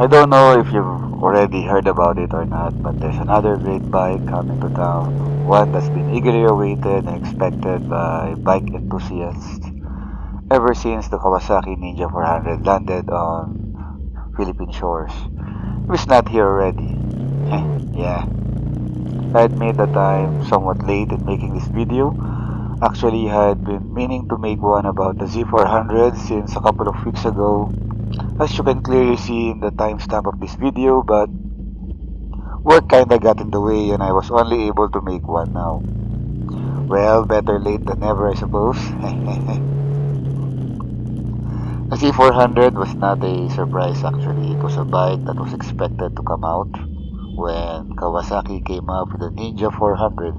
I don't know if you've already heard about it or not, but there's another great bike coming to town. One that's been eagerly awaited and expected by bike enthusiasts ever since the Kawasaki Ninja 400 landed on Philippine shores. It was not here already. Yeah, I admit that I'm somewhat late in making this video. Actually, I had been meaning to make one about the Z400 since a couple of weeks ago, as you can clearly see in the timestamp of this video, but work kinda got in the way and I was only able to make one now. Well, better late than never, I suppose. The Z400 was not a surprise actually. It was a bike that was expected to come out when Kawasaki came up with the Ninja 400.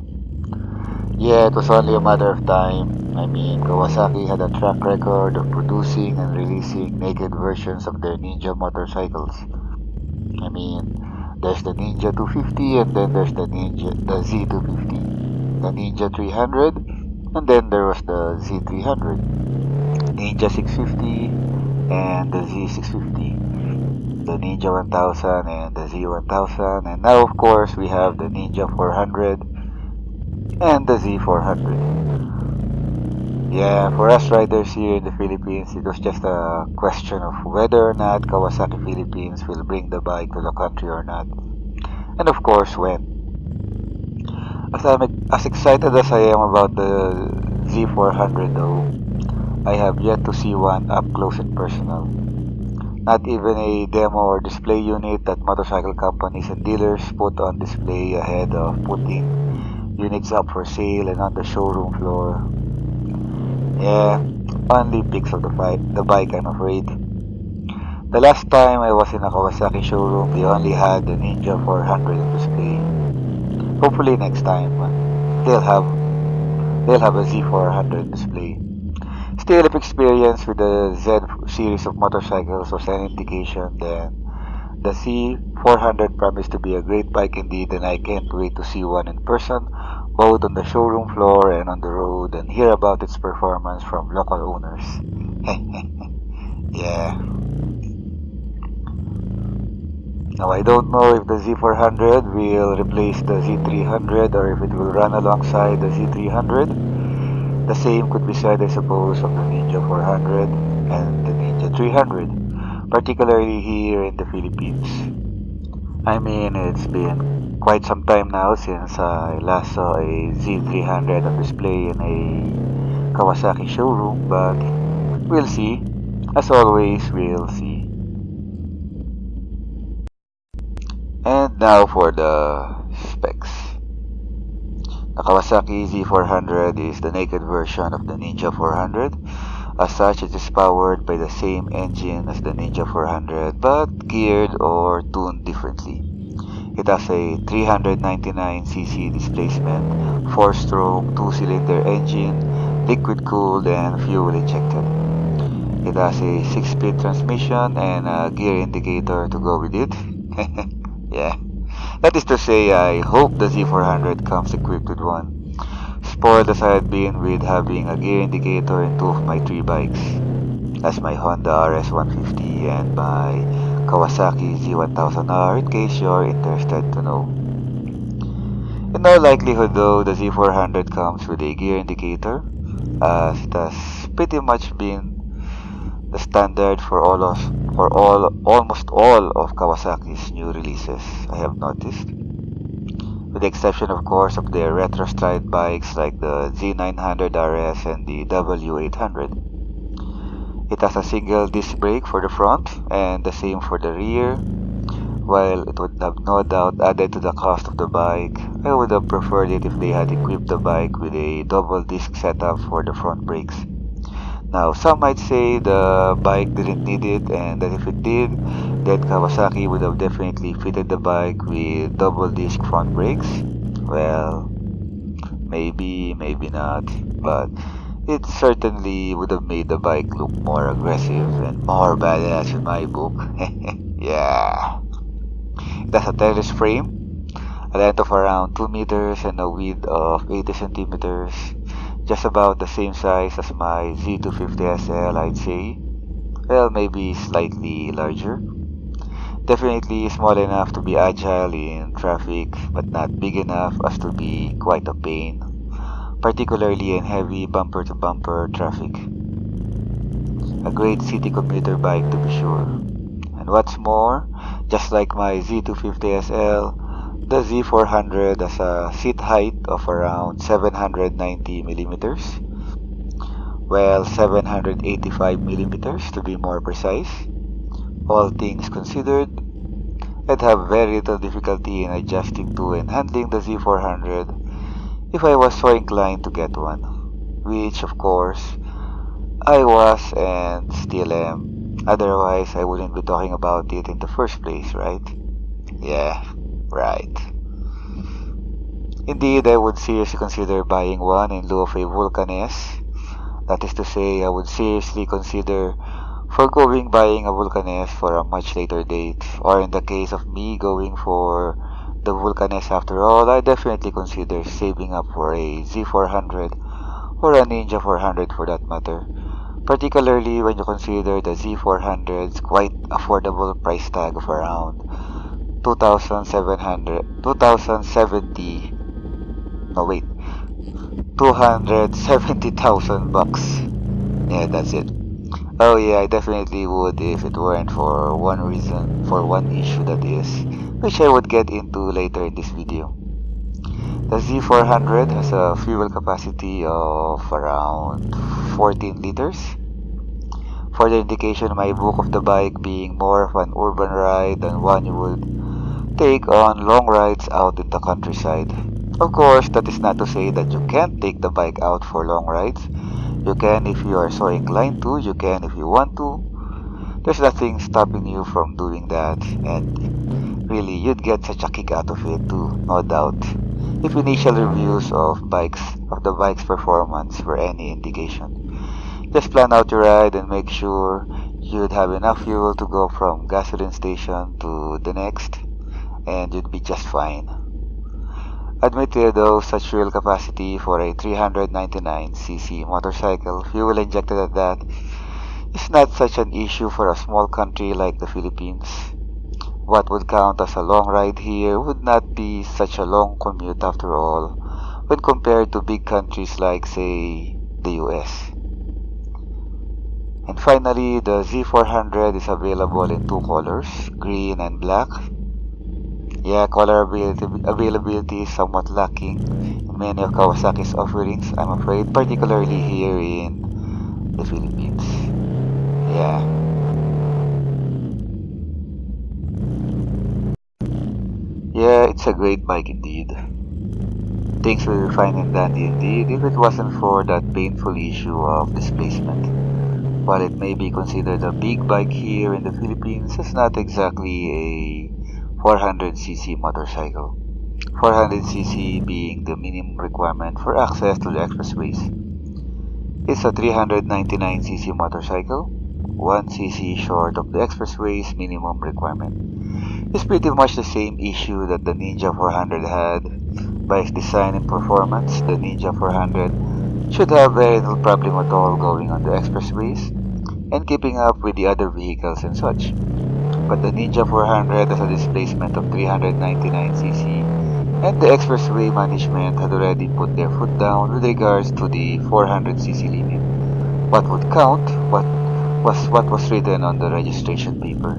Yeah, it was only a matter of time. I mean, Kawasaki had a track record of producing and releasing naked versions of their Ninja motorcycles. I mean, there's the Ninja 250 and then there's the Z250, the Ninja 300, and then there was the Z300, Ninja 650 and the Z650, the Ninja 1000 and the Z1000, and now of course we have the Ninja 400 and the Z400. Yeah, for us riders here in the Philippines, it was just a question of whether or not Kawasaki Philippines will bring the bike to the country or not. And of course, when. As excited as I am about the Z400 though, I have yet to see one up close and personal. Not even a demo or display unit that motorcycle companies and dealers put on display ahead of putting units up for sale and on the showroom floor. Yeah, only pics of the bike, I'm afraid. The last time I was in a Kawasaki showroom, they only had the Ninja 400 on display. Hopefully next time, they'll have a Z400 display. Still, if experience with the Z series of motorcycles was an indication, then the C400 promised to be a great bike indeed, and I can't wait to see one in person, both on the showroom floor and on the road, and hear about its performance from local owners. Yeah. Now, I don't know if the Z400 will replace the Z300 or if it will run alongside the Z300. The same could be said, I suppose, of the Ninja 400 and the Ninja 300, particularly here in the Philippines. I mean, it's been quite some time now since I last saw a Z300 on display in a Kawasaki showroom, but we'll see. As always, we'll see. And now for the specs. The Kawasaki Z400 is the naked version of the Ninja 400. As such, it is powered by the same engine as the Ninja 400 but geared or tuned differently. It has a 399cc displacement, 4-stroke, 2-cylinder engine, liquid-cooled and fuel-injected. It has a 6-speed transmission and a gear indicator to go with it. Yeah. That is to say, I hope the Z400 comes equipped with one. Spoiled as I had been with having a gear indicator in 2 of my 3 bikes. That's my Honda RS150 and my Kawasaki Z1000R, in case you're interested to know. In all likelihood though, the Z400 comes with a gear indicator, as it has pretty much been the standard for almost all of Kawasaki's new releases, I have noticed. With the exception of course of their retro stride bikes like the Z900 RS and the W800. It has a single disc brake for the front and the same for the rear. While it would have no doubt added to the cost of the bike, I would have preferred it if they had equipped the bike with a double disc setup for the front brakes. Now, some might say the bike didn't need it and that if it did, then Kawasaki would have definitely fitted the bike with double disc front brakes. Well, maybe, maybe not, but it certainly would have made the bike look more aggressive and more badass in my book. Yeah. It has a terrace frame, a length of around 2 meters and a width of 80 centimeters, just about the same size as my Z250 SL, I'd say. Well, maybe slightly larger. Definitely small enough to be agile in traffic, but not big enough as to be quite a pain, particularly in heavy bumper-to-bumper traffic. A great city commuter bike to be sure. And what's more, just like my Z250 SL, the Z400 has a seat height of around 790 millimeters, well 785 millimeters to be more precise. All things considered, I'd have very little difficulty in adjusting to and handling the Z400 if I was so inclined to get one, which of course I was and still am. Otherwise, I wouldn't be talking about it in the first place, right? Yeah, right. Indeed, I would seriously consider buying one in lieu of a Vulcan S. That is to say, I would seriously consider foregoing buying a Vulcan S for a much later date, or in the case of me going for the Vulcan S after all, I definitely consider saving up for a Z400 or a Ninja 400 for that matter, particularly when you consider the Z400's quite affordable price tag of around 2070, no wait, 270,000 bucks. Yeah, that's it. Oh yeah, I definitely would if it weren't for one reason, for one issue that is, which I would get into later in this video. The Z400 has a fuel capacity of around 14 liters. For the indication, my book of the bike being more of an urban ride than one you would take on long rides out in the countryside. Of course, that is not to say that you can't take the bike out for long rides. You can if you are so inclined to, you can if you want to. There's nothing stopping you from doing that, and really, you'd get such a kick out of it too, no doubt. If initial reviews of the bike's performance were any indication. Just plan out your ride and make sure you'd have enough fuel to go from gasoline station to the next, and you'd be just fine. Admittedly though, such fuel capacity for a 399cc motorcycle, fuel injected at that, is not such an issue for a small country like the Philippines. What would count as a long ride here would not be such a long commute after all, when compared to big countries like, say, the US. And finally, the Z400 is available in two colors, green and black. Yeah, color availability is somewhat lacking in many of Kawasaki's offerings, I'm afraid, particularly here in the Philippines. Yeah. Yeah, it's a great bike indeed. Things will be fine and dandy indeed if it wasn't for that painful issue of displacement. While it may be considered a big bike here in the Philippines, it's not exactly a 400cc motorcycle. 400cc being the minimum requirement for access to the expressways. It's a 399cc motorcycle, 1cc short of the expressway's minimum requirement. It's pretty much the same issue that the Ninja 400 had. By its design and performance, the Ninja 400 should have very little problem at all going on the expressways and keeping up with the other vehicles and such. But the Ninja 400 has a displacement of 399cc, and the expressway management had already put their foot down with regards to the 400cc limit. What would count was what was written on the registration paper.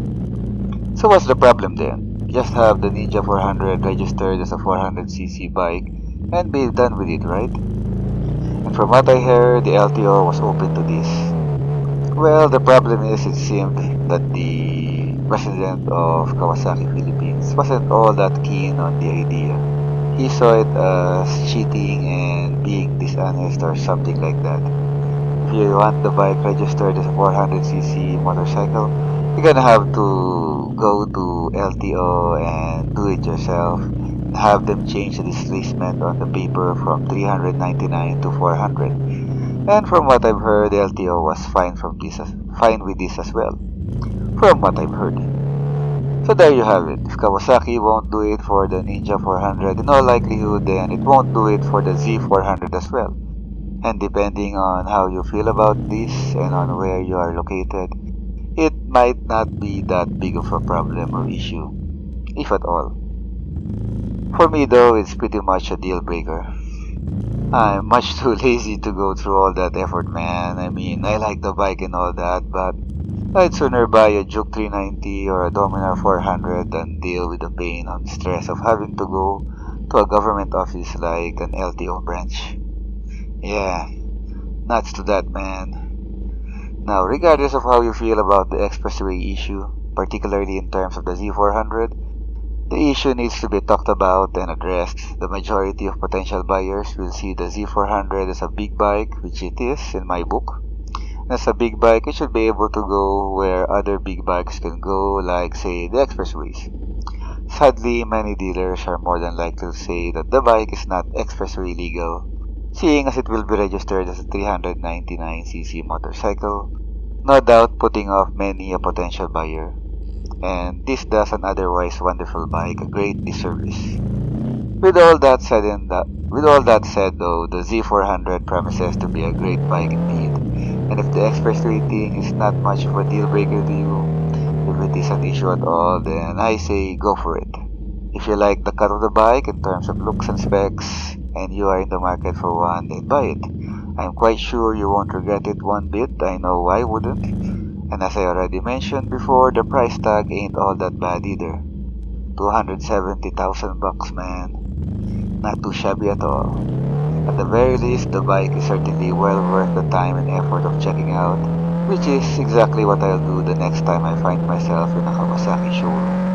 So what's the problem then? Just have the Ninja 400 registered as a 400cc bike and be done with it, right? And from what I heard, the LTO was open to this. Well, the problem is it seemed that the president of Kawasaki Philippines wasn't all that keen on the idea. He saw it as cheating and being dishonest or something like that. If you want the bike registered as a 400cc motorcycle, you're gonna have to go to LTO and do it yourself and have them change the displacement on the paper from 399 to 400. And from what I've heard, the LTO was fine with this as well. From what I've heard. So there you have it. If Kawasaki won't do it for the Ninja 400, in all likelihood then it won't do it for the Z400 as well. And depending on how you feel about this and on where you are located, it might not be that big of a problem or issue, if at all. For me though, it's pretty much a deal breaker. I'm much too lazy to go through all that effort, man. I mean, I like the bike and all that, but I'd sooner buy a Juke 390 or a Dominar 400 than deal with the pain and stress of having to go to a government office like an LTO branch. Yeah, nuts to that, man. Now, regardless of how you feel about the expressway issue, particularly in terms of the Z400, the issue needs to be talked about and addressed. The majority of potential buyers will see the Z400 as a big bike, which it is in my book. As a big bike, it should be able to go where other big bikes can go, like, say, the expressways. Sadly, many dealers are more than likely to say that the bike is not expressway legal, seeing as it will be registered as a 399cc motorcycle, no doubt putting off many a potential buyer. And this does an otherwise wonderful bike a great disservice. With all that said though, the Z400 promises to be a great bike indeed. And if the expressway thing is not much of a deal breaker to you, if it is an issue at all, then I say go for it. If you like the cut of the bike in terms of looks and specs, and you are in the market for one, then buy it. I'm quite sure you won't regret it one bit, I know I wouldn't. And as I already mentioned before, the price tag ain't all that bad either. 270,000 bucks, man. Not too shabby at all. At the very least, the bike is certainly well worth the time and effort of checking out, which is exactly what I'll do the next time I find myself in a Kawasaki showroom.